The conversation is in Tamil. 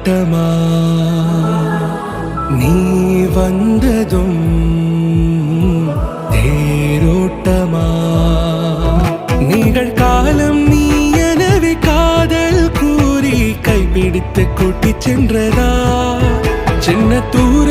தேரோட்டமா நீ வந்ததும் தேரோட்டமா நிகழ்காலம் நீ எனவே காதல் கூறி கைப்பிடித்து கூட்டிச் சென்றதா சின்ன தூர